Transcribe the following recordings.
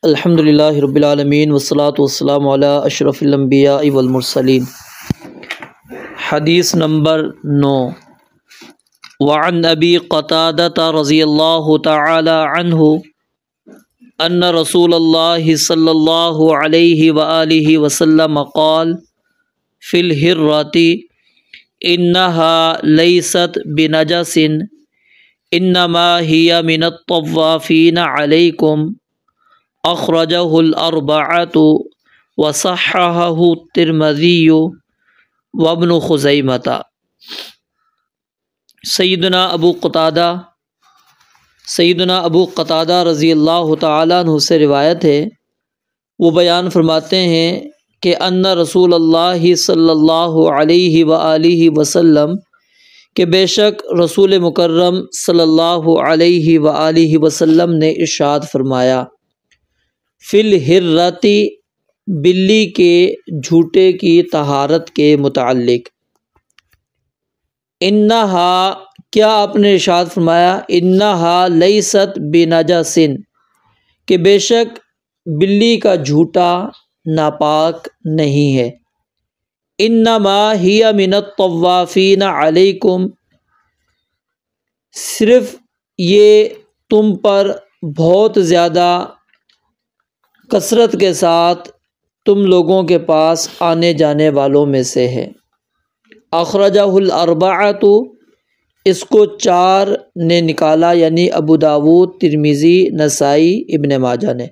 الحمدللہ رب العالمین والصلاة والسلام علی اشرف الانبیاء والمرسلین۔ حدیث نمبر 9۔ وعن ابی قتادہ رضی اللہ تعالی عنہ ان رسول اللہ صلی اللہ علیہ وآلہ وسلم قال فی الحرۃ انها لیست بنجس انما ہی من الطوافین علیکم اخرجہ الاربعۃ وصححہ الترمذی وابن خزیمہ۔ سیدنا ابو قتادہ رضی اللہ تعالیٰ عنہ سے روایت ہے، وہ بیان فرماتے ہیں کہ ان رسول اللہ صلی اللہ علیہ وآلہ وسلم کہ بے شک رسول مکرم صلی اللہ علیہ وآلہ وسلم نے ارشاد فرمایا، فی الحرۃ بلی کے جھوٹے کی طہارت کے متعلق، انہا کیا آپ نے ارشاد فرمایا، انہا لیست بنجس کہ بے شک بلی کا جھوٹا ناپاک نہیں ہے، انما ہی من الطوافین علیکم صرف یہ تم پر بہت زیادہ کثرت کے ساتھ تم لوگوں کے پاس آنے جانے والوں میں سے ہے۔ اخرجہ الاربعۃ اس کو 4 نے نکالا، یعنی ابو داود، ترمذی، نسائی، ابن ماجہ نے،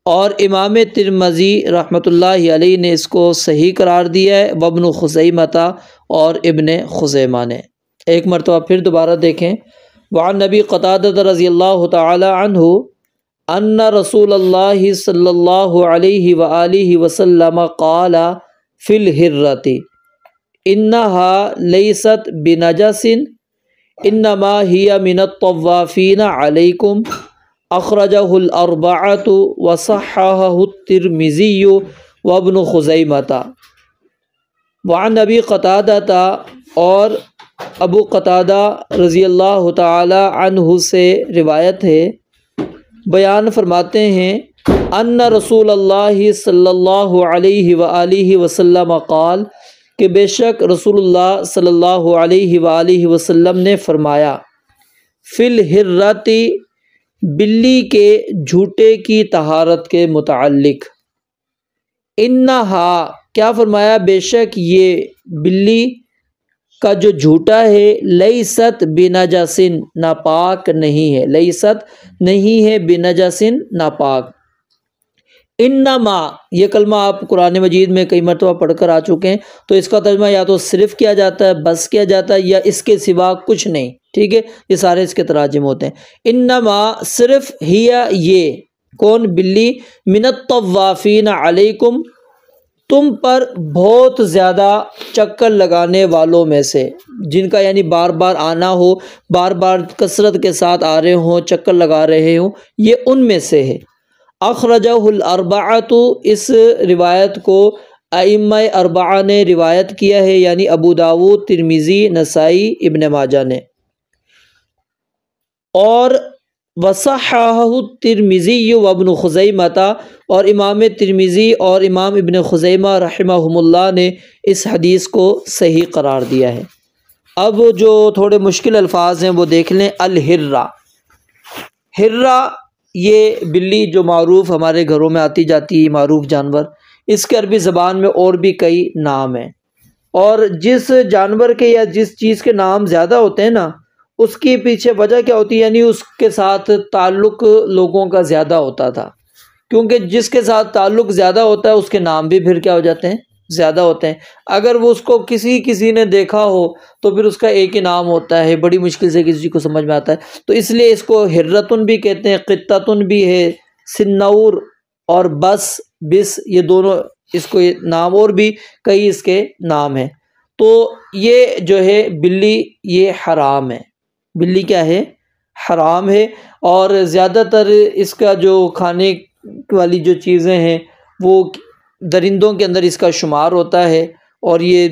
اور امام ترمذی رحمۃ اللہ علیہ نے اس کو صحیح قرار دیا ہے، وابن خزیمہ اور ابن خزیمہ نے۔ ایک مرتبہ پھر دوبارہ دیکھیں، وعن نبی قتادہ رضی اللہ تعالی عنہ ان رسول اللہ صلی اللہ علیہ وآلہ وسلم قال فی الحرۃ انہا لیست بنجس انما ہی من الطوافین علیکم اخرجہ الاربعۃ وصححہ الترمذی وابن خزیمہ۔ وعن ابی قتادہ اور ابو قتادہ رضی اللہ تعالی عنہ سے روایت ہے، بیان فرماتے ہیں، ان رسول اللہ صلی اللہ علیہ وآلہ وسلم قال کہ بے شک رسول اللہ صلی اللہ علیہ وآلہ وسلم نے فرمایا، فی الحرۃ بلی کے جھوٹے کی طہارت کے متعلق، انہا کیا فرمایا، بے شک یہ بلی کا جو جھوٹا ہے، لیست بنجس ناپاک نہیں ہے، لیست نہیں ہے، بنجس ناپاک۔ انما یہ کلمہ آپ قرآن مجید میں کئی مرتبہ پڑھ کر آ چکے ہیں، تو اس کا ترجمہ یا تو صرف کیا جاتا ہے، بس کیا جاتا ہے، یا اس کے سوا کچھ نہیں، ٹھیک ہے، یہ سارے اس کے تراجم ہوتے ہیں۔ انما صرف ہی یہ کون، بلی، من الطوافین علیکم تم پر بہت زیادہ چکر لگانے والوں میں سے، جن کا یعنی بار بار آنا ہو، بار بار کثرت کے ساتھ آ رہے ہوں، چکر لگا رہے ہوں، یہ ان میں سے ہے۔ اخرجہ الاربعۃ اس روایت کو ائمہ اربعہ نے روایت کیا ہے، یعنی ابو داود، ترمذی، نسائی، ابن ماجہ نے، اور وصححہ الترمذی وابن خزیمہ اور امام ترمذی اور امام ابن خزیمہ رحمہم اللہ نے اس حدیث کو صحیح قرار دیا ہے۔ اب جو تھوڑے مشکل الفاظ ہیں وہ دیکھ لیں۔ الحرہ، ہرہ یہ بلی جو معروف ہمارے گھروں میں آتی جاتی ہے، معروف جانور، اس کے عربی زبان میں اور بھی کئی نام ہیں، اور جس جانور کے یا جس چیز کے نام زیادہ ہوتے ہیں نا، اس کی پیچھے وجہ کیا ہوتی ہے، یعنی اس کے ساتھ تعلق لوگوں کا زیادہ ہوتا تھا، کیونکہ جس کے ساتھ تعلق زیادہ ہوتا ہے اس کے نام بھی پھر کیا ہو جاتے ہیں، زیادہ ہوتے ہیں۔ اگر وہ اس کو کسی نے دیکھا ہو تو پھر اس کا ایک ہی نام ہوتا ہے، بڑی مشکل سے کسی کو سمجھ میں آتا ہے، تو اس لیے اس کو ہرتن بھی کہتے ہیں، قطتن بھی ہے، سنور اور بس یہ دونوں اس کو نام، اور بھی کئی اس کے نام ہیں۔ تو یہ جو ہے بلی یہ حرام ہے، بلی کیا ہے، حرام ہے، اور زیادہ تر اس کا جو کھانے والی جو چیزیں ہیں وہ درندوں کے اندر اس کا شمار ہوتا ہے، اور یہ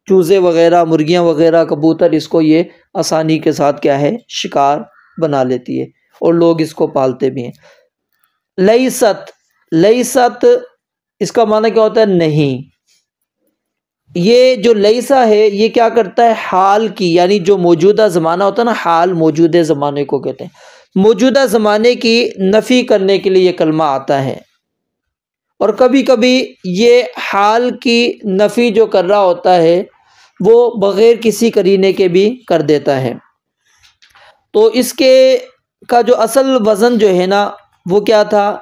چوزے وغیرہ، مرغیاں وغیرہ، کبوتر، اس کو یہ آسانی کے ساتھ کیا ہے، شکار بنا لیتی ہے، اور لوگ اس کو پالتے بھی ہیں۔ لیست، لیست اس کا معنی کیا ہوتا ہے؟ نہیں۔ یہ جو لیسا ہے یہ کیا کرتا ہے؟ حال کی، یعنی جو موجودہ زمانہ ہوتا ہے نا، حال موجودہ زمانے کو کہتے ہیں۔ موجودہ زمانے کی نفی کرنے کے لیے یہ کلمہ آتا ہے، اور کبھی کبھی یہ حال کی نفی جو کر رہا ہوتا ہے وہ بغیر کسی قرینے کے بھی کر دیتا ہے۔ تو اس کے کا جو اصل وزن جو ہے نا وہ کیا تھا؟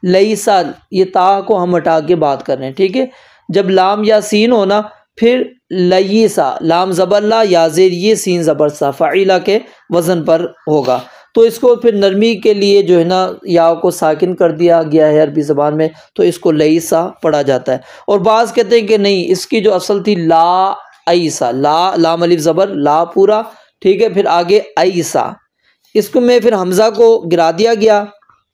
لیسا، یہ تا کو ہم ہٹا کے بات کر رہے ہیں، ٹھیک ہے؟ جب لام یا سین ہونا پھر لیسا، لام زبر لا، یا زیر یہ، سین زبر سا، فعیلہ کے وزن پر ہوگا۔ تو اس کو پھر نرمی کے لیے جو ہے نا یا کو ساکن کر دیا گیا ہے عربی زبان میں، تو اس کو لیسا پڑھا جاتا ہے۔ اور بعض کہتے ہیں کہ نہیں، اس کی جو اصل تھی لا ایسا، لا، لام الف زبر لا پورا، ٹھیک ہے؟ پھر آگے ایسا، اس کو میں پھر حمزہ کو گرا دیا گیا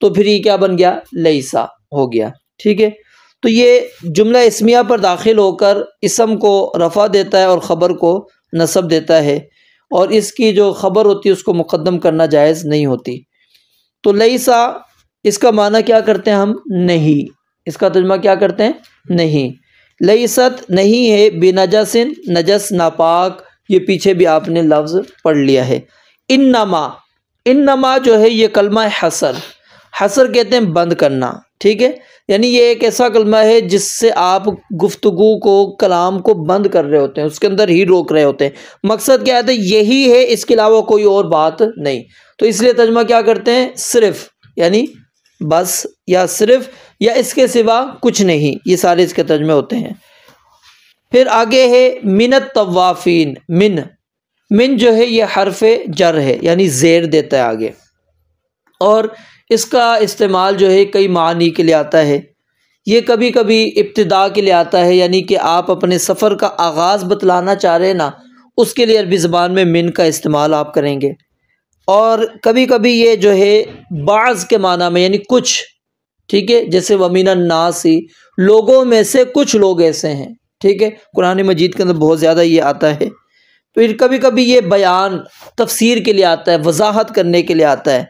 تو پھر یہ کیا بن گیا؟ لیسا ہو گیا، ٹھیک ہے؟ تو یہ جملہ اسمیہ پر داخل ہو کر اسم کو رفع دیتا ہے اور خبر کو نصب دیتا ہے، اور اس کی جو خبر ہوتی ہے اس کو مقدم کرنا جائز نہیں ہوتی۔ تو لیسا اس کا معنی کیا کرتے ہیں ہم؟ نہیں، اس کا ترجمہ کیا کرتے ہیں؟ نہیں۔ لیست نہیں ہے، بنجس، نجس ناپاک، یہ پیچھے بھی آپ نے لفظ پڑھ لیا ہے۔ انما، انما جو ہے یہ کلمہ حصر، حصر کہتے ہیں بند کرنا، ٹھیک ہے؟ یعنی یہ ایک ایسا کلمہ ہے جس سے آپ گفتگو کو، کلام کو بند کر رہے ہوتے ہیں، اس کے اندر ہی روک رہے ہوتے ہیں۔ مقصد کیا ہے؟ یہی ہے، اس کے علاوہ کوئی اور بات نہیں۔ تو اس لیے ترجمہ کیا کرتے ہیں؟ صرف، یعنی بس، یا صرف، یا اس کے سوا کچھ نہیں، یہ سارے اس کے ترجمے ہوتے ہیں۔ پھر آگے ہے من الطوافین، من، من جو ہے یہ حرف جر ہے، یعنی زیر دیتا ہے آگے، اور اس کا استعمال جو ہے کئی معنی کے لیے آتا ہے۔ یہ کبھی کبھی ابتدا کے لیے آتا ہے، یعنی کہ آپ اپنے سفر کا آغاز بتلانا چاہ رہے ہیں نا، اس کے لیے عربی زبان میں من کا استعمال آپ کریں گے۔ اور کبھی کبھی یہ جو ہے بعض کے معنی میں، یعنی کچھ، ٹھیک ہے؟ جیسے وَمِنَ النَّاسِ، لوگوں میں سے کچھ لوگ ایسے ہیں، ٹھیک ہے؟ قرآن مجید کے اندر بہت زیادہ یہ آتا ہے۔ پھر کبھی کبھی یہ بیان، تفسیر کے لیے آتا ہے، وضاحت کرنے کے لیے آتا ہے،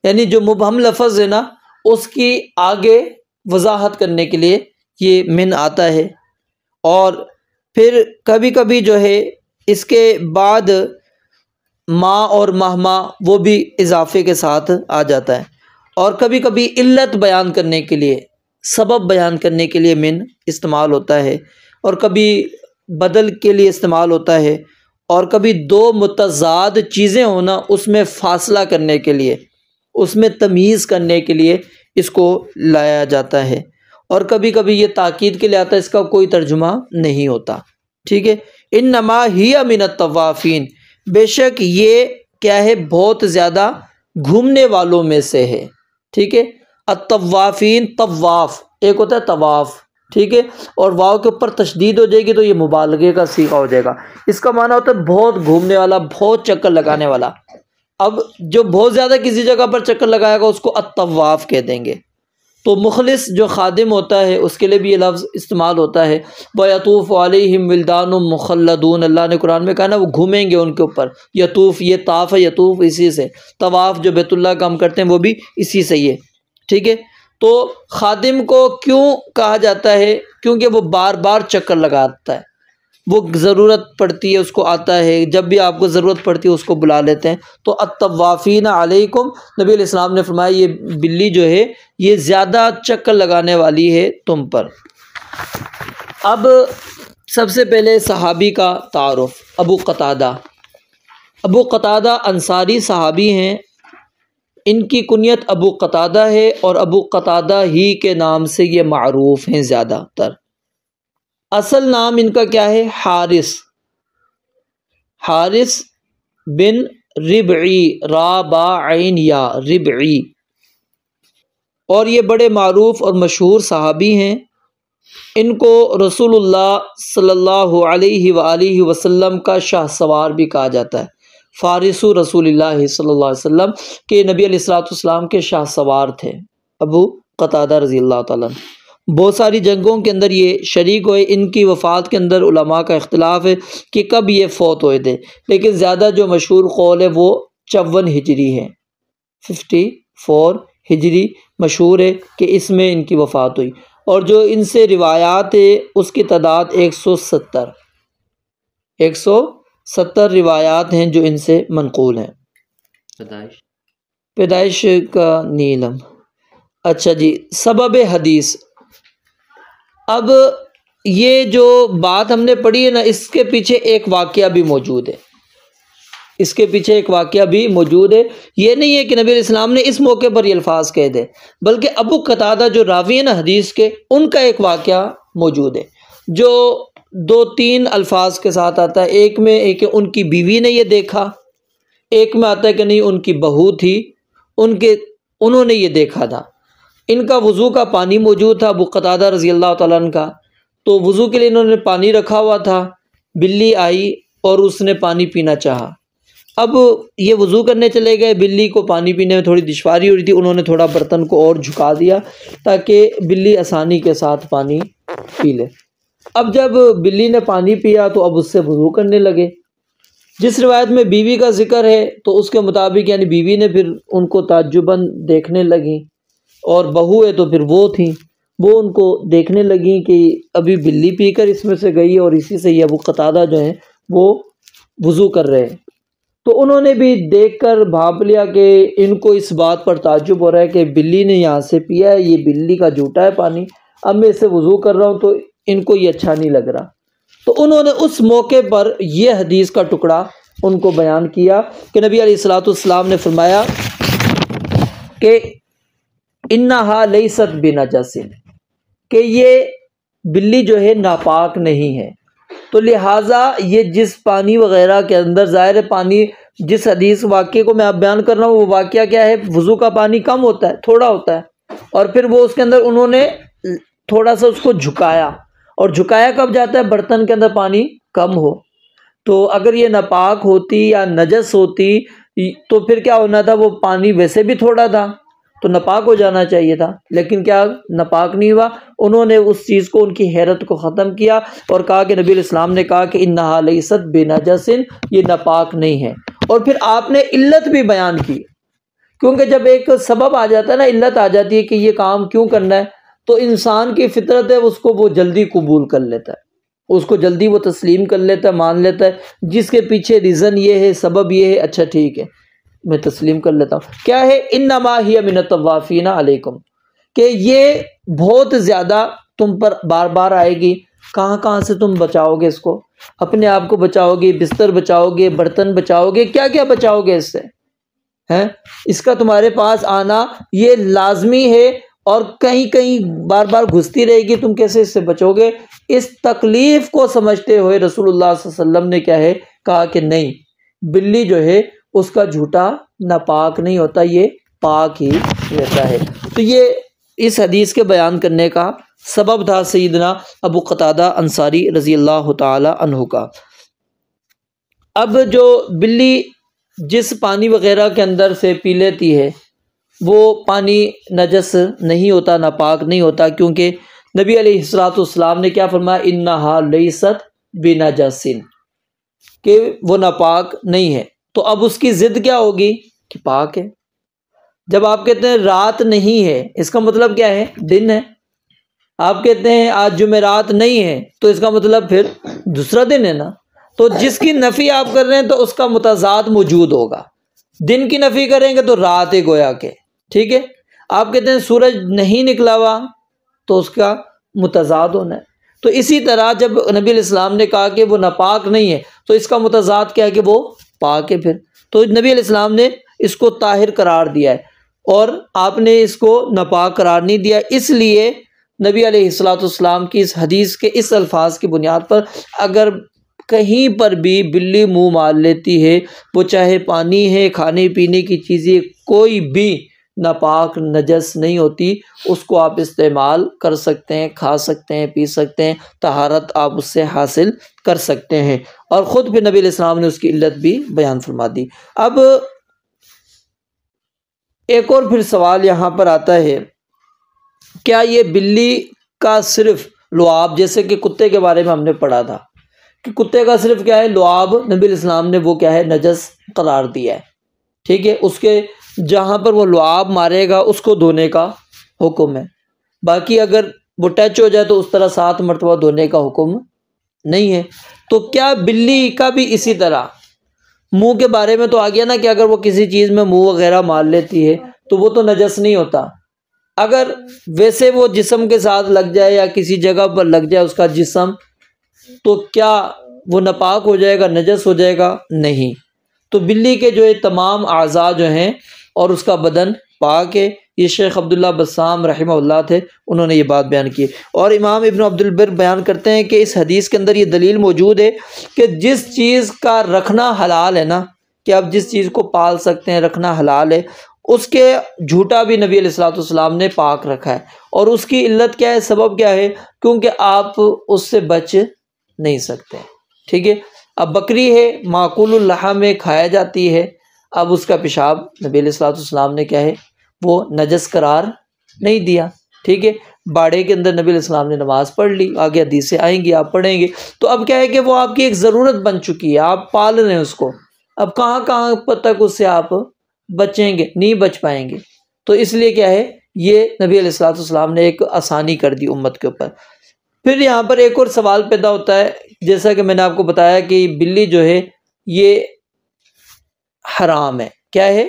یعنی جو مبہم لفظ ہے نا اس کی آگے وضاحت کرنے کے لیے یہ من آتا ہے۔ اور پھر کبھی کبھی جو ہے اس کے بعد ما اور مہما وہ بھی اضافے کے ساتھ آ جاتا ہے، اور کبھی کبھی علت بیان کرنے کے لیے، سبب بیان کرنے کے لیے من استعمال ہوتا ہے، اور کبھی بدل کے لیے استعمال ہوتا ہے، اور کبھی دو متضاد چیزیں ہونا اس میں فاصلہ کرنے کے لیے، اس میں تمیز کرنے کے لیے اس کو لایا جاتا ہے، اور کبھی کبھی یہ تاکید کے لیے آتا ہے، اس کا کوئی ترجمہ نہیں ہوتا، ٹھیک ہے؟ انما ہی من الطوافین، بے شک یہ کیا ہے؟ بہت زیادہ گھومنے والوں میں سے ہے، ٹھیک ہے؟ الطوافین، طواف ایک ہوتا ہے طواف، ٹھیک ہے؟ اور واو کے اوپر تشدید ہو جائے گی تو یہ مبالغے کا صیغہ ہو جائے گا۔ اس کا معنی ہوتا ہے بہت گھومنے والا، بہت چکر لگانے والا۔ اب جو بہت زیادہ کسی جگہ پر چکر لگائے گا اس کو الطواف کہہ دیں گے۔ تو مخلص جو خادم ہوتا ہے اس کے لیے بھی یہ لفظ استعمال ہوتا ہے۔ وَيَطُوفُ عَلَيْهِمْ وِلْدَانٌ مُخَلَّدُونَ، اللہ نے قرآن میں کہا نا وہ گھومیں گے ان کے اوپر۔ یطوف، یہ طاف ہے، یطوف اسی سے، طواف جو بیت اللہ کا ہم کرتے ہیں وہ بھی اسی سے ہی ہے، ٹھیک ہے؟ تو خادم کو کیوں کہا جاتا ہے؟ کیونکہ وہ بار بار چکر لگاتا ہے، وہ ضرورت پڑتی ہے اس کو آتا ہے، جب بھی آپ کو ضرورت پڑتی ہے اس کو بلا لیتے ہیں۔ تو الطوافین علیکم، نبی علیہ السلام نے فرمایا یہ بلی جو ہے یہ زیادہ چکر لگانے والی ہے تم پر۔ اب سب سے پہلے صحابی کا تعارف، ابو قتادہ۔ ابو قتادہ انصاری صحابی ہیں، ان کی کنیت ابو قتادہ ہے، اور ابو قتادہ ہی کے نام سے یہ معروف ہیں زیادہ تر۔ اصل نام ان کا کیا ہے؟ حارث، حارث بن ربعی، را با عین یا، ربعی، اور یہ بڑے معروف اور مشہور صحابی ہیں۔ ان کو رسول اللہ صلی اللہ علیہ وآلہ وسلم کا شاہ سوار بھی کہا جاتا ہے، فارس رسول اللہ صلی اللہ علیہ وسلم کے، نبی علیہ الصلوۃ والسلام کے شاہ سوار تھے ابو قتادہ رضی اللہ تعالیٰ عنہ۔ بہت ساری جنگوں کے اندر یہ شریک ہوئے۔ ان کی وفات کے اندر علماء کا اختلاف ہے کہ کب یہ فوت ہوئے تھے، لیکن زیادہ جو مشہور قول ہے وہ 54 ہجری ہے، 54 ہجری مشہور ہے کہ اس میں ان کی وفات ہوئی، اور جو ان سے روایات ہے اس کی تعداد 170 روایات ہیں جو ان سے منقول ہیں۔ پیدائش کا نیلم، اچھا جی، سبب حدیث۔ اب یہ جو بات ہم نے پڑھی ہے نا، اس کے پیچھے ایک واقعہ بھی موجود ہے، اس کے پیچھے ایک واقعہ بھی موجود ہے۔ یہ نہیں ہے کہ نبی علیہ السلام نے اس موقع پر یہ الفاظ کہہ دے، بلکہ ابو قتادہ جو راوی ہیں نا حدیث کے، ان کا ایک واقعہ موجود ہے جو 2-3 الفاظ کے ساتھ آتا ہے۔ ایک میں ایک ان کی بیوی نے یہ دیکھا، ایک میں آتا ہے کہ نہیں ان کی بہو تھی، انہوں نے یہ دیکھا تھا۔ ان کا وضو کا پانی موجود تھا ابو قتادہ رضی اللہ تعالیٰ عنہ کا، تو وضو کے لیے انہوں نے پانی رکھا ہوا تھا، بلی آئی اور اس نے پانی پینا چاہا۔ اب یہ وضو کرنے چلے گئے، بلی کو پانی پینے میں تھوڑی دشواری ہو رہی تھی، انہوں نے تھوڑا برتن کو اور جھکا دیا تاکہ بلی آسانی کے ساتھ پانی پی لے۔ اب جب بلی نے پانی پیا تو اب اس سے وضو کرنے لگے۔ جس روایت میں بیوی کا ذکر ہے تو اس کے مطابق یعنی بیوی نے پھر ان کو تعجباً دیکھنے لگیں، اور بہو ہے تو پھر وہ تھیں، وہ ان کو دیکھنے لگیں کہ ابھی بلی پی کر اس میں سے گئی اور اسی سے یہ ابو قتادہ جو ہیں وہ وضو کر رہے ہیں۔ تو انہوں نے بھی دیکھ کر بھانپ لیا کہ ان کو اس بات پر تعجب ہو رہا ہے کہ بلی نے یہاں سے پیا ہے، یہ بلی کا جھوٹا ہے پانی، اب میں اس سے وضو کر رہا ہوں تو ان کو یہ اچھا نہیں لگ رہا۔ تو انہوں نے اس موقع پر یہ حدیث کا ٹکڑا ان کو بیان کیا کہ نبی علیہ الصلوۃ والسلام نے فرمایا کہ انہا لیست بنجس، کہ یہ بلی جو ہے ناپاک نہیں ہے۔ تو لہٰذا یہ جس پانی وغیرہ کے اندر، ظاہر پانی، جس حدیث واقعے کو میں اب بیان کر رہا ہوں وہ واقعہ کیا ہے، وضو کا پانی کم ہوتا ہے، تھوڑا ہوتا ہے، اور پھر وہ اس کے اندر انہوں نے تھوڑا سا اس کو جھکایا، اور جھکایا کب جاتا ہے، برتن کے اندر پانی کم ہو۔ تو اگر یہ ناپاک ہوتی یا نجس ہوتی تو پھر کیا ہونا تھا، وہ پانی ویسے بھی تھوڑا تھا تو ناپاک ہو جانا چاہیے تھا، لیکن کیا ناپاک نہیں ہوا۔ انہوں نے اس چیز کو، ان کی حیرت کو ختم کیا اور کہا کہ نبی علیہ السلام نے کہا کہ انہا لیست بنجس، یہ ناپاک نہیں ہے۔ اور پھر آپ نے علت بھی بیان کی، کیونکہ جب ایک سبب آ جاتا ہے نا، علت آ جاتی ہے کہ یہ کام کیوں کرنا ہے، تو انسان کی فطرت ہے اس کو وہ جلدی قبول کر لیتا ہے، اس کو جلدی وہ تسلیم کر لیتا ہے، مان لیتا ہے، جس کے پیچھے ریزن یہ ہے، سبب یہ ہے، اچھا ٹھیک ہے میں تسلیم کر لیتا ہوں۔ کیا ہے، انما ہی من الطوافین علیکم، کہ یہ بہت زیادہ تم پر بار بار آئے گی۔ کہاں کہاں سے تم بچاؤ گے اس کو، اپنے آپ کو بچاؤ گے، بستر بچاؤ گے، برتن بچاؤ گے، کیا کیا بچاؤ گے اس سے ہیں؟ اس کا تمہارے پاس آنا یہ لازمی ہے، اور کہیں کہیں بار بار گھستی رہے گی، تم کیسے اس سے بچو گے؟ اس تکلیف کو سمجھتے ہوئے رسول اللہ صلی اللہ علیہ وسلم نے کیا ہے کہا کہ نہیں، بلی جو ہے اس کا جھوٹا ناپاک نہیں ہوتا، یہ پاک ہی رہتا ہے۔ تو یہ اس حدیث کے بیان کرنے کا سبب تھا سیدنا ابو قتادہ انصاری رضی اللہ تعالی عنہ کا۔ اب جو بلی جس پانی وغیرہ کے اندر سے پی لیتی ہے وہ پانی نجس نہیں ہوتا، ناپاک نہیں ہوتا، کیونکہ نبی علیہ الصلوۃ والسلام نے کیا فرمایا، انہا لیست بنجس، کہ وہ ناپاک نہیں ہے۔ تو اب اس کی ضد کیا ہوگی کہ پاک ہے۔ جب آپ کہتے ہیں رات نہیں ہے، اس کا مطلب کیا ہے، دن ہے۔ آپ کہتے ہیں آج جمعرات نہیں ہے، تو اس کا مطلب پھر دوسرا دن ہے نا۔ تو جس کی نفی آپ کر رہے ہیں تو اس کا متضاد موجود ہوگا۔ دن کی نفی کریں گے تو رات ہے گویا کہ، ٹھیک ہے۔ آپ کہتے ہیں سورج نہیں نکلا ہوا، تو اس کا متضاد ہونا ہے۔ تو اسی طرح جب نبی علیہ السلام نے کہا کہ وہ ناپاک نہیں ہے، تو اس کا متضاد کیا ہے کہ وہ پاک ہے۔ پھر تو نبی علیہ السلام نے اس کو طاہر قرار دیا ہے، اور آپ نے اس کو ناپاک قرار نہیں دیا۔ اس لیے نبی علیہ الصلوۃ والسلام کی اس حدیث کے اس الفاظ کی بنیاد پر اگر کہیں پر بھی بلی منہ مار لیتی ہے، وہ چاہے پانی ہے، کھانے پینے کی چیزیں، کوئی بھی ناپاک نجس نہیں ہوتی، اس کو آپ استعمال کر سکتے ہیں، کھا سکتے ہیں، پی سکتے ہیں، طہارت آپ اس سے حاصل کر سکتے ہیں۔ اور خود پھر نبی علیہ السلام نے اس کی علت بھی بیان فرما دی۔ اب ایک اور پھر سوال یہاں پر آتا ہے، کیا یہ بلی کا صرف لعاب، جیسے کہ کتے کے بارے میں ہم نے پڑھا تھا کہ کتے کا صرف کیا ہے لعاب، نبی علیہ السلام نے وہ کیا ہے نجس قرار دیا ہے، ٹھیک ہے، اس کے جہاں پر وہ لعاب مارے گا اس کو دھونے کا حکم ہے، باقی اگر وہ ٹچ ہو جائے تو اس طرح 7 مرتبہ دھونے کا حکم نہیں ہے۔ تو کیا بلی کا بھی اسی طرح منہ کے بارے میں تو آ گیا نا کہ اگر وہ کسی چیز میں منہ وغیرہ مار لیتی ہے تو وہ تو نجس نہیں ہوتا، اگر ویسے وہ جسم کے ساتھ لگ جائے یا کسی جگہ پر لگ جائے اس کا جسم، تو کیا وہ ناپاک ہو جائے گا، نجس ہو جائے گا؟ نہیں۔ تو بلی کے جو تمام اعضاء جو ہیں اور اس کا بدن پاک ہے۔ یہ شیخ عبداللہ بسام رحمہ اللہ تھے، انہوں نے یہ بات بیان کی۔ اور امام ابن عبد البر بیان کرتے ہیں کہ اس حدیث کے اندر یہ دلیل موجود ہے کہ جس چیز کا رکھنا حلال ہے نا، کہ آپ جس چیز کو پال سکتے ہیں، رکھنا حلال ہے، اس کے جھوٹا بھی نبی علیہ الصلوۃ والسلام نے پاک رکھا ہے۔ اور اس کی علت کیا ہے، سبب کیا ہے؟ کیونکہ آپ اس سے بچ نہیں سکتے، ٹھیک ہے۔ اب بکری ہے، معقول اللحم میں کھایا جاتی ہے، اب اس کا پیشاب نبی علیہ الصلوۃ والسلام نے کیا ہے وہ نجس قرار نہیں دیا، ٹھیک ہے۔ باڑے کے اندر نبی علیہ السلام نے نماز پڑھ لی، آگے حدیثیں آئیں گی، آپ پڑھیں گے۔ تو اب کیا ہے کہ وہ آپ کی ایک ضرورت بن چکی ہے، آپ پال رہے ہیں اس کو، اب کہاں تک اس سے آپ بچیں گے؟ نہیں بچ پائیں گے۔ تو اس لیے کیا ہے، یہ نبی علیہ الصلوۃ والسلام نے ایک آسانی کر دی امت کے اوپر۔ پھر یہاں پر ایک اور سوال پیدا ہوتا ہے، جیسا کہ میں نے آپ کو بتایا کہ بلی جو ہے یہ حرام ہے۔ کیا ہے؟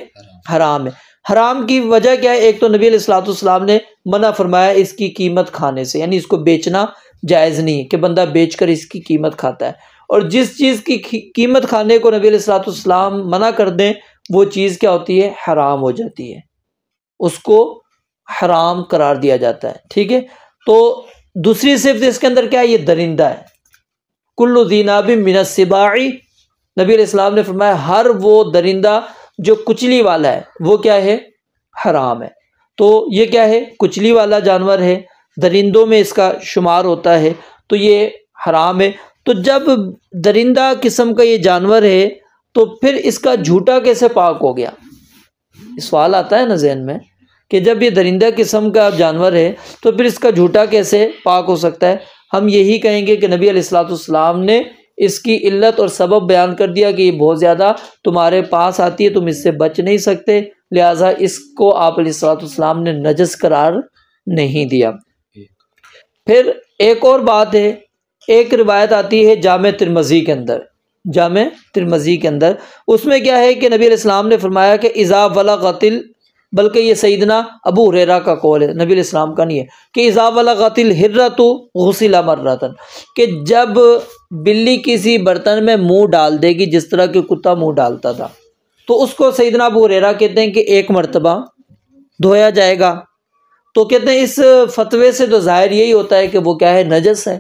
حرام ہے۔ حرام کی وجہ کیا ہے؟ ایک تو نبی علیہ الصلوۃ والسلام نے منع فرمایا اس کی قیمت کھانے سے، یعنی اس کو بیچنا جائز نہیں ہے کہ بندہ بیچ کر اس کی قیمت کھاتا ہے، اور جس چیز کی قیمت کھانے کو نبی علیہ الصلوۃ والسلام منع کر دیں وہ چیز کیا ہوتی ہے؟ حرام ہو جاتی ہے، اس کو حرام قرار دیا جاتا ہے، ٹھیک ہے۔ تو دوسری صفت اس کے اندر کیا ہے؟ یہ درندہ ہے۔ کل ذی ناب من السباع، نبی علیہ السلام نے فرمایا ہر وہ درندہ جو کچلی والا ہے وہ کیا ہے؟ حرام ہے۔ تو یہ کیا ہے؟ کچلی والا جانور ہے، درندوں میں اس کا شمار ہوتا ہے، تو یہ حرام ہے۔ تو جب درندہ قسم کا یہ جانور ہے تو پھر اس کا جھوٹا کیسے پاک ہو گیا؟ سوال آتا ہے نا ذہن میں کہ جب یہ درندہ قسم کا جانور ہے تو پھر اس کا جھوٹا کیسے پاک ہو سکتا ہے؟ ہم یہی کہیں گے کہ نبی علیہ الصلوۃ والسلام نے اس کی علت اور سبب بیان کر دیا کہ یہ بہت زیادہ تمہارے پاس آتی ہے، تم اس سے بچ نہیں سکتے، لہٰذا اس کو آپ علیہ الصلوۃ والسلام نے نجس قرار نہیں دیا۔ پھر ایک اور بات ہے، ایک روایت آتی ہے جامع ترمذی کے اندر، جامع ترمذی کے اندر اس میں کیا ہے کہ نبی علیہ السلام نے فرمایا کہ اذا ولغت، بلکہ یہ سیدنا ابو ہریرہ کا قول ہے، نبی علیہ السلام کا نہیں ہے، کہ اذا ولغت الحرۃ غسل مرۃ، کہ جب بلی کسی برتن میں منہ ڈال دے گی جس طرح کہ کتا منہ ڈالتا تھا، تو اس کو سیدنا ابو ہریرہ کہتے ہیں کہ 1 مرتبہ دھویا جائے گا۔ تو کہتے ہیں اس فتوے سے تو ظاہر یہی ہوتا ہے کہ وہ کیا ہے؟ نجس ہے،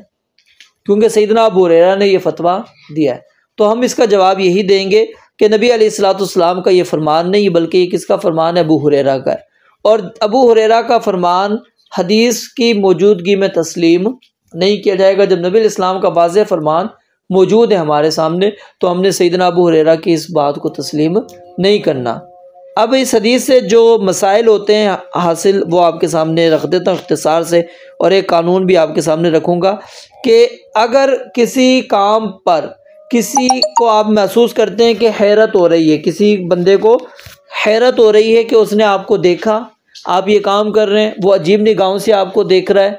کیونکہ سیدنا ابو ہریرہ نے یہ فتویٰ دیا ہے۔ تو ہم اس کا جواب یہی دیں گے کہ نبی علیہ الصلوۃ والسلام کا یہ فرمان نہیں، بلکہ یہ کس کا فرمان ہے؟ ابو ہریرہ کا ہے، اور ابو ہریرہ کا فرمان حدیث کی موجودگی میں تسلیم نہیں کیا جائے گا۔ جب نبی علیہ السلام کا واضح فرمان موجود ہے ہمارے سامنے تو ہم نے سیدنا ابو ہریرہ کی اس بات کو تسلیم نہیں کرنا۔ اب اس حدیث سے جو مسائل ہوتے ہیں حاصل وہ آپ کے سامنے رکھ دیتا ہوں اختصار سے، اور ایک قانون بھی آپ کے سامنے رکھوں گا کہ اگر کسی کام پر کسی کو آپ محسوس کرتے ہیں کہ حیرت ہو رہی ہے، کسی بندے کو حیرت ہو رہی ہے کہ اس نے آپ کو دیکھا، آپ یہ کام کر رہے ہیں، وہ عجیب نگاہوں سے آپ کو دیکھ رہا ہے،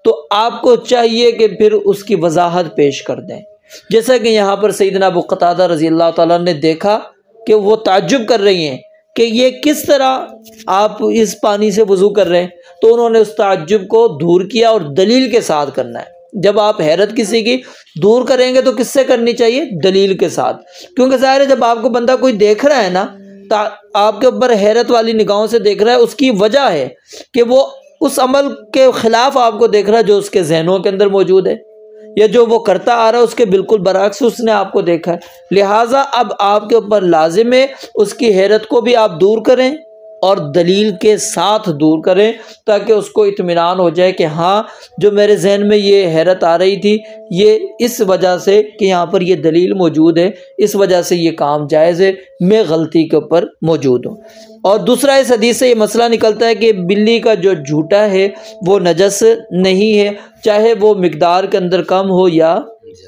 تو آپ کو چاہیے کہ پھر اس کی وضاحت پیش کر دیں۔ جیسا کہ یہاں پر سیدنا ابو قتادہ رضی اللہ تعالیٰ نے دیکھا کہ وہ تعجب کر رہی ہیں کہ یہ کس طرح آپ اس پانی سے وضو کر رہے ہیں، تو انہوں نے اس تعجب کو دور کیا، اور دلیل کے ساتھ کرنا ہے۔ جب آپ حیرت کسی کی دور کریں گے تو کس سے کرنی چاہیے؟ دلیل کے ساتھ، کیونکہ ظاہر ہے جب آپ کو بندہ کوئی دیکھ رہا ہے نا، آپ کے اوپر حیرت والی نگاہوں سے دیکھ رہا ہے، اس کی وجہ ہے کہ وہ اس عمل کے خلاف آپ کو دیکھ رہا ہے جو اس کے ذہنوں کے اندر موجود ہے، یا جو وہ کرتا آ رہا ہے اس کے بالکل برعکس اس نے آپ کو دیکھا ہے۔ لہٰذا اب آپ کے اوپر لازم ہے اس کی حیرت کو بھی آپ دور کریں اور دلیل کے ساتھ دور کریں، تاکہ اس کو اطمینان ہو جائے کہ ہاں جو میرے ذہن میں یہ حیرت آ رہی تھی یہ اس وجہ سے کہ یہاں پر یہ دلیل موجود ہے، اس وجہ سے یہ کام جائز ہے، میں غلطی کے اوپر موجود ہوں۔ اور دوسرا اس حدیث سے یہ مسئلہ نکلتا ہے کہ بلی کا جو جھوٹا ہے وہ نجس نہیں ہے، چاہے وہ مقدار کے اندر کم ہو یا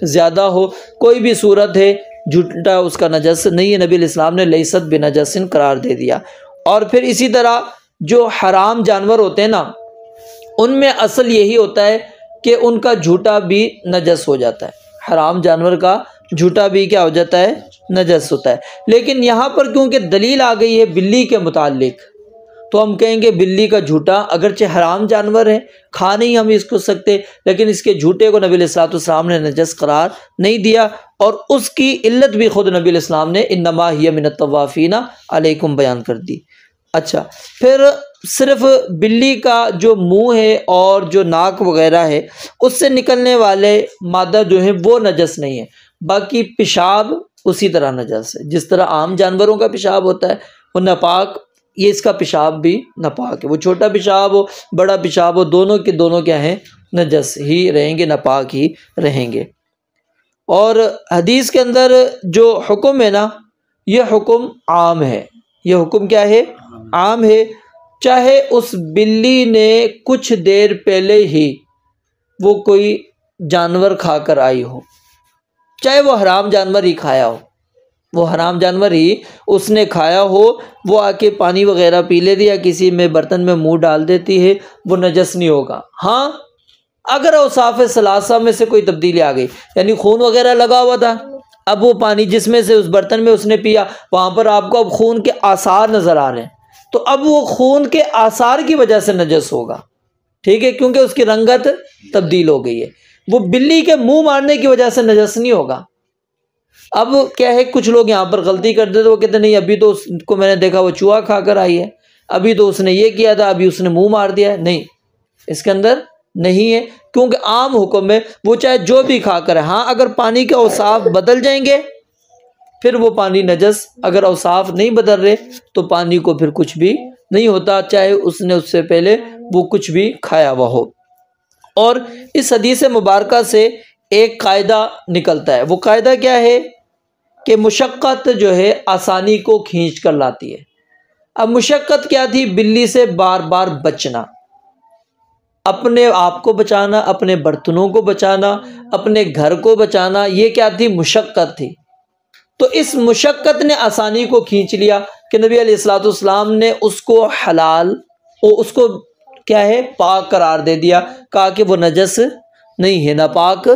زیادہ ہو، کوئی بھی صورت ہے جھوٹا اس کا نجس نہیں ہے۔ نبی علیہ السلام نے لیست بنجس قرار دے دیا۔ اور پھر اسی طرح جو حرام جانور ہوتے ہیں نا، ان میں اصل یہی ہوتا ہے کہ ان کا جھوٹا بھی نجس ہو جاتا ہے، حرام جانور کا جھوٹا بھی کیا ہو جاتا ہے؟ نجس ہوتا ہے۔ لیکن یہاں پر کیونکہ دلیل آ گئی ہے بلی کے متعلق، تو ہم کہیں گے بلی کا جھوٹا اگرچہ حرام جانور ہے، کھا نہیں ہم اس کو سکتے، لیکن اس کے جھوٹے کو نبی علیہ الصلوۃ والسلام نے نجس قرار نہیں دیا، اور اس کی علت بھی خود نبی علیہ السلام نے انما ہی من الطوافین علیکم بیان کر دی۔ اچھا، پھر صرف بلی کا جو منہ ہے اور جو ناک وغیرہ ہے اس سے نکلنے والے مادہ جو ہیں وہ نجس نہیں ہے، باقی پیشاب اسی طرح نجس ہے، جس طرح عام جانوروں کا پیشاب ہوتا ہے وہ ناپاک، یہ اس کا پیشاب بھی ناپاک ہے، وہ چھوٹا پیشاب ہو بڑا پیشاب ہو، دونوں کے دونوں کیا ہیں؟ نجس ہی رہیں گے، ناپاک ہی رہیں گے۔ اور حدیث کے اندر جو حکم ہے نا، یہ حکم عام ہے، یہ حکم کیا ہے؟ عام ہے، چاہے اس بلی نے کچھ دیر پہلے ہی وہ کوئی جانور کھا کر آئی ہو، چاہے وہ حرام جانور ہی کھایا ہو، وہ حرام جانور ہی اس نے کھایا ہو، وہ آ کے پانی وغیرہ پی لیتی یا کسی میں برتن میں منہ ڈال دیتی ہے، وہ نجس نہیں ہوگا۔ ہاں اگر اوصاف ثلاثہ میں سے کوئی تبدیلی آ گئی، یعنی خون وغیرہ لگا ہوا تھا، اب وہ پانی جس میں سے اس برتن میں اس نے پیا، وہاں پر آپ کو اب خون کے آثار نظر آ رہے ہیں، تو اب وہ خون کے آثار کی وجہ سے نجس ہوگا، ٹھیک ہے، کیونکہ اس کی رنگت تبدیل ہو گئی ہے، وہ بلی کے منہ مارنے کی وجہ سے نجس نہیں ہوگا۔ اب کیا ہے، کچھ لوگ یہاں پر غلطی کرتے تھے، وہ کہتے نہیں ابھی تو اس کو میں نے دیکھا وہ چوہا کھا کر آئی ہے، ابھی تو اس نے یہ کیا تھا، ابھی اس نے منہ مار دیا ہے، نہیں، اس کے اندر نہیں ہے، کیونکہ عام حکم ہے وہ چاہے جو بھی کھا کر ہے۔ ہاں اگر پانی کے اوصاف بدل جائیں گے پھر وہ پانی نجس، اگر اوصاف نہیں بدل رہے تو پانی کو پھر کچھ بھی نہیں ہوتا، چاہے اس نے اس سے پہلے وہ کچھ بھی کھایا ہوا ہو۔ اور اس حدیث مبارکہ سے ایک قاعدہ نکلتا ہے، وہ قاعدہ کیا ہے کہ مشقت جو ہے آسانی کو کھینچ کر لاتی ہے۔ اب مشقت کیا تھی؟ بلی سے بار بار بچنا، اپنے آپ کو بچانا، اپنے برتنوں کو بچانا، اپنے گھر کو بچانا، یہ کیا تھی؟ مشقت تھی۔ تو اس مشقت نے آسانی کو کھینچ لیا کہ نبی علیہ الصلوۃ والسلام نے اس کو حلال، اس کو کیا ہے؟ پاک قرار دے دیا، کہا کہ وہ نجس نہیں ہے، ناپاک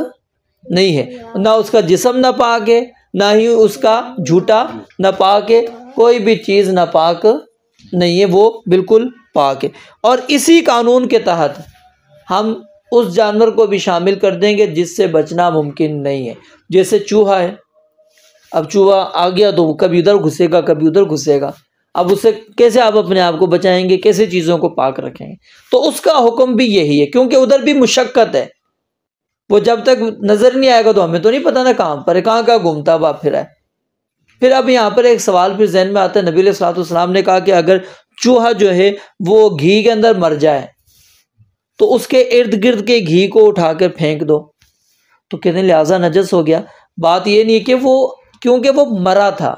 نہیں ہے، نہ اس کا جسم ناپاک ہے، نہ ہی اس کا جھوٹا ناپاک ہے، کوئی بھی چیز ناپاک نہیں ہے، وہ بالکل پاک ہے۔ اور اسی قانون کے تحت ہم اس جانور کو بھی شامل کر دیں گے جس سے بچنا ممکن نہیں ہے، جیسے چوہا ہے، اب چوہا آ گیا تو وہ کبھی ادھر گھسے گا کبھی ادھر گھسے گا، اب اس سے کیسے آپ اپنے آپ کو بچائیں گے، کیسے چیزوں کو پاک رکھیں گے؟ تو اس کا حکم بھی یہی ہے، کیونکہ ادھر بھی مشقت ہے، وہ جب تک نظر نہیں آئے گا تو ہمیں تو نہیں پتہ نا کہاں پر ہے، کہاں کہاں گھومتا ہوا پھر ہے۔ پھر اب یہاں پر ایک سوال پھر ذہن میں آتا ہے، نبی علیہ الصلوۃ والسلام نے کہا کہ اگر چوہا جو ہے وہ گھی کے اندر مر جائے تو اس کے ارد گرد کے گھی کو اٹھا کر پھینک دو، تو کہتے ہیں لہٰذا نجس ہو گیا۔ بات یہ نہیں کہ وہ کیونکہ وہ مرا تھا،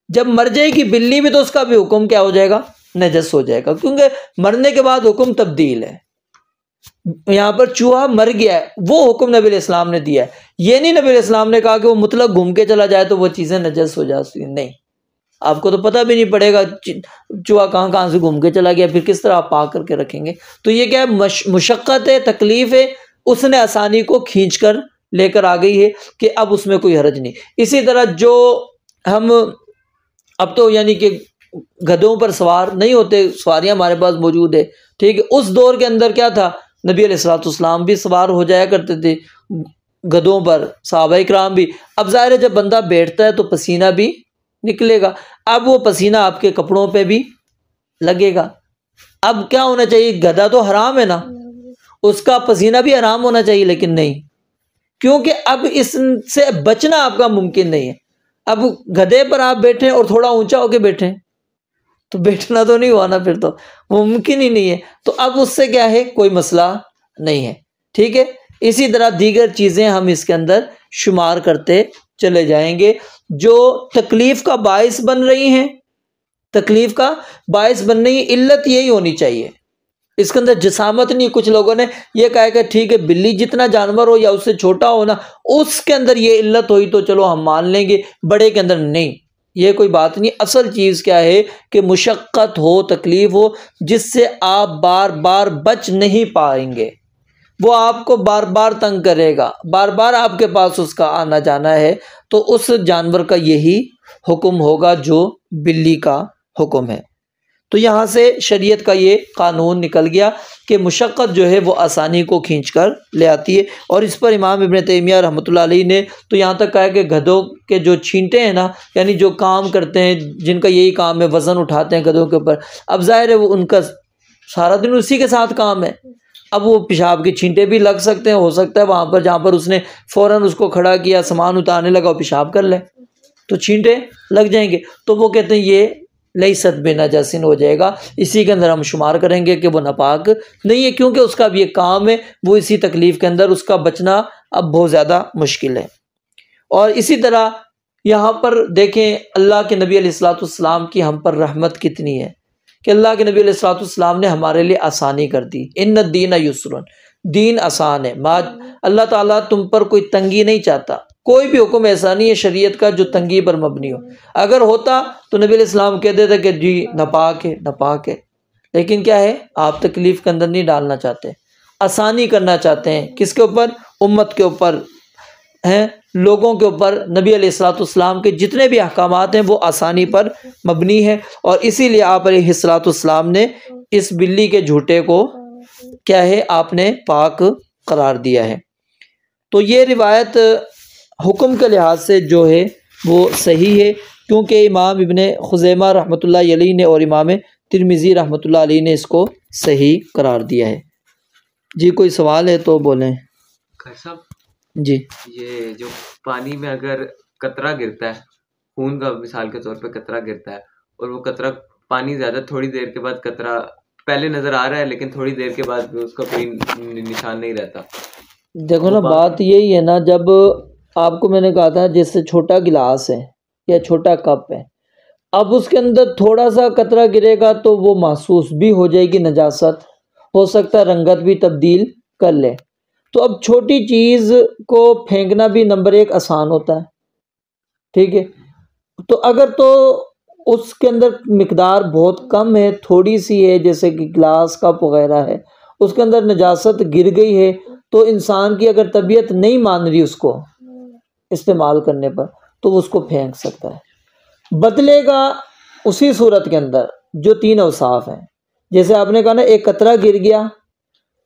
جب مر جائے گی بلی بھی تو اس کا بھی حکم کیا ہو جائے گا؟ نجس ہو جائے گا، کیونکہ مرنے کے بعد حکم تبدیل ہے۔ یہاں پر چوہا مر گیا ہے، وہ حکم نبی علیہ السلام نے دیا ہے، یہ نہیں نبی علیہ السلام نے کہا کہ وہ مطلق گھوم کے چلا جائے تو وہ چیزیں نجس ہو جاتی، نہیں، آپ کو تو پتہ بھی نہیں پڑے گا چوہا کہاں کہاں سے گھوم کے چلا گیا، پھر کس طرح آپ پاک کر کے رکھیں گے؟ تو یہ کیا ہے؟ مشقت ہے، تکلیف ہے، اس نے آسانی کو کھینچ کر لے کر آ گئی ہے کہ اب اس میں کوئی حرج نہیں۔ اسی طرح جو ہم اب تو یعنی کہ گدھوں پر سوار نہیں ہوتے، سواریاں ہمارے پاس موجود ہے، ٹھیک ہے، اس دور کے اندر کیا تھا؟ نبی علیہ الصلوۃ والسلام بھی سوار ہو جایا کرتے تھے گدھوں پر، صحابہ کرام بھی۔ اب ظاہر ہے جب بندہ بیٹھتا ہے تو پسینہ بھی نکلے گا، اب وہ پسینہ آپ کے کپڑوں پہ بھی لگے گا، اب کیا ہونا چاہیے؟ گدھا تو حرام ہے نا، اس کا پسینہ بھی حرام ہونا چاہیے، لیکن نہیں، کیونکہ اب اس سے بچنا آپ کا ممکن نہیں ہے۔ اب گدھے پر آپ بیٹھیں اور تھوڑا اونچا ہو کے بیٹھیں تو بیٹھنا تو نہیں ہوا نا، پھر تو ممکن ہی نہیں ہے، تو اب اس سے کیا ہے؟ کوئی مسئلہ نہیں ہے، ٹھیک ہے۔ اسی طرح دیگر چیزیں ہم اس کے اندر شمار کرتے چلے جائیں گے جو تکلیف کا باعث بن رہی ہیں، تکلیف کا باعث بن رہی ہے، علت یہی ہونی چاہیے، اس کے اندر جسامت نہیں۔ کچھ لوگوں نے یہ کہا کہ ٹھیک ہے بلی جتنا جانور ہو یا اس سے چھوٹا ہو نا، اس کے اندر یہ علت ہوئی تو چلو ہم مان لیں گے، بڑے کے اندر نہیں۔ یہ کوئی بات نہیں. اصل چیز کیا ہے کہ مشقت ہو، تکلیف ہو، جس سے آپ بار بار بچ نہیں پائیں گے. وہ آپ کو بار بار تنگ کرے گا، بار بار آپ کے پاس اس کا آنا جانا ہے، تو اس جانور کا یہی حکم ہوگا جو بلی کا حکم ہے. تو یہاں سے شریعت کا یہ قانون نکل گیا کہ مشقت جو ہے وہ آسانی کو کھینچ کر لے آتی ہے. اور اس پر امام ابن تیمیہ رحمۃ اللہ علیہ نے تو یہاں تک کہا کہ گدھوں کے جو چھینٹے ہیں نا، یعنی جو کام کرتے ہیں، جن کا یہی کام ہے، وزن اٹھاتے ہیں گدھوں کے اوپر، اب ظاہر ہے وہ ان کا سارا دن اسی کے ساتھ کام ہے. اب وہ پیشاب کے چھینٹے بھی لگ سکتے ہیں، ہو سکتا ہے وہاں پر جہاں پر اس نے فوراً اس کو کھڑا کیا، سامان اتارنے لگا اور پیشاب کر لے تو چھینٹے لگ جائیں گے. تو وہ کہتے ہیں یہ لیست بنجاسن ہو جائے گا، اسی کے اندر ہم شمار کریں گے کہ وہ ناپاک نہیں ہے، کیونکہ اس کا بھی ایک کام ہے، وہ اسی تکلیف کے اندر اس کا بچنا اب بہت زیادہ مشکل ہے. اور اسی طرح یہاں پر دیکھیں اللہ کے نبی علیہ الصلوۃ والسلام کی ہم پر رحمت کتنی ہے کہ اللہ کے نبی علیہ الصلوۃ والسلام نے ہمارے لیے آسانی کر دی. ان الدین یسر، دین آسان ہے. اللہ تعالیٰ تم پر کوئی تنگی نہیں چاہتا. کوئی بھی حکم ایسا نہیں ہے شریعت کا جو تنگی پر مبنی ہو. اگر ہوتا تو نبی علیہ السلام کہتے تھے کہ جی ناپاک ہے، ناپاک ہے. لیکن کیا ہے، آپ تکلیف کے اندر نہیں ڈالنا چاہتے، آسانی کرنا چاہتے ہیں. کس کے اوپر؟ امت کے اوپر ہیں، لوگوں کے اوپر. نبی علیہ الصلوۃ والسلام کے جتنے بھی احکامات ہیں وہ آسانی پر مبنی ہیں. اور اسی لیے آپ علیہ الصلوۃ والسلام نے اس بلی کے جھوٹے کو کیا ہے، آپ نے پاک قرار دیا ہے. تو یہ روایت حکم کے لحاظ سے جو ہے وہ صحیح ہے، کیونکہ امام ابن خزیمہ رحمۃ اللہ علیہ نے اور امام ترمذی رحمۃ اللہ علیہ نے اس کو صحیح قرار دیا ہے. جی کوئی سوال ہے تو بولیں. صاحب جی یہ جو پانی میں اگر قطرہ گرتا ہے، خون کا مثال کے طور پہ قطرہ گرتا ہے، اور وہ قطرہ پانی زیادہ تھوڑی دیر کے بعد قطرہ پہلے نظر آ رہا ہے لیکن تھوڑی دیر کے بعد اس کا کوئی نشان نہیں رہتا. دیکھو نا، بات یہی ہے نا، جب آپ کو میں نے کہا تھا جیسے چھوٹا گلاس ہے یا چھوٹا کپ ہے، اب اس کے اندر تھوڑا سا قطرہ گرے گا تو وہ محسوس بھی ہو جائے گی نجاست، ہو سکتا ہے رنگت بھی تبدیل کر لے. تو اب چھوٹی چیز کو پھینکنا بھی نمبر ایک آسان ہوتا ہے، ٹھیک ہے. تو اگر تو اس کے اندر مقدار بہت کم ہے، تھوڑی سی ہے، جیسے کہ گلاس کپ وغیرہ ہے، اس کے اندر نجاست گر گئی ہے، تو انسان کی اگر طبیعت نہیں مان رہی اس کو استعمال کرنے پر تو وہ اس کو پھینک سکتا ہے. بدلے گا اسی صورت کے اندر جو تین اوصاف ہیں. جیسے آپ نے کہا نا ایک قطرہ گر گیا،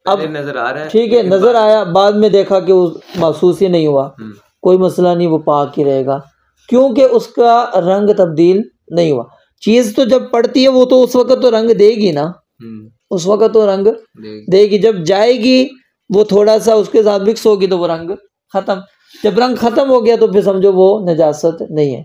اب نظر آ رہا ہے، ٹھیک ہے، نظر آیا، بعد میں دیکھا کہ وہ محسوس ہی نہیں ہوا، کوئی مسئلہ نہیں، وہ پاک ہی رہے گا، کیونکہ اس کا رنگ تبدیل نہیں ہوا. چیز تو جب پڑتی ہے وہ تو اس وقت تو رنگ دے گی نا، اس وقت تو رنگ دے گی. جب جائے گی وہ تھوڑا سا اس کے ساتھ مکس ہوگی تو وہ رنگ ختم. جب رنگ ختم ہو گیا تو پھر سمجھو وہ نجاست نہیں ہے.